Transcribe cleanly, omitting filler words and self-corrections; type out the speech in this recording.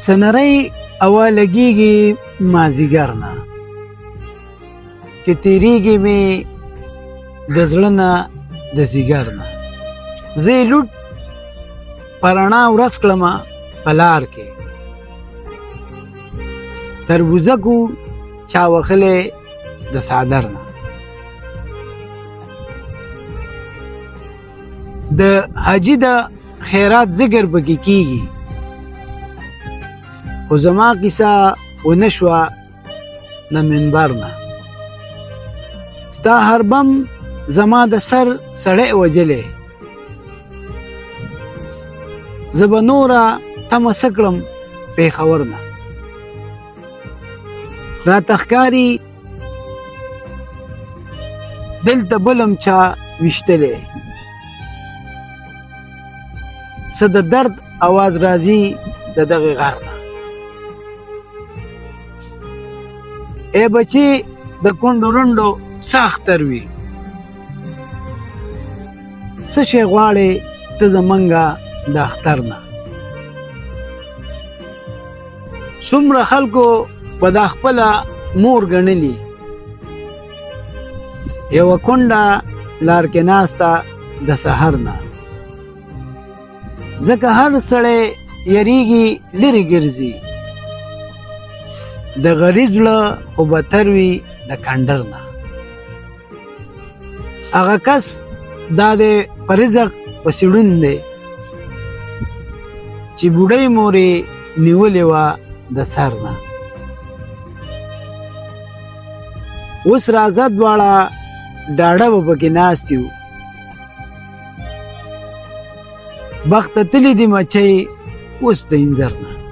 سنرۍ اوا لګیږي مازیګر نه چې تیریږي مې د زړه نه د ځیګر نه زه یې لوټ په رڼا ورځ کړمه په لار کې تربوزکو چا وخلی د څادر نه د حاجي د خیرات ذکر پکې کیږي خو زما قصه ونه شوه د منبر نه ستا هر بم زما د سر سړی وجلی زه به نوره تمه څه کړم پېښور نه راته ښکاري دلته بلم چا ویشتلی څه د درد اواز راځي د دغې غر نه ای بچې د کونډو رنډو څه اختر وي څه شی غواړې ته زمونږه د اختر نه څومره خلکو به دا خپله مور ګڼلي یوه کونډه لار کې ناسته د سحر نه ځکه هر سړی یریږي لرې ګرځي د غریب زړه خو بتر وي د کنډر نه هغه کس دا د په رزق پسې ړوند دی چې بوډۍ مورې نیولې وه د سر نه اوس راځه دواړه ډاډه به پکې ناست یو بخته تللی دي مچۍ اوس د انځر نه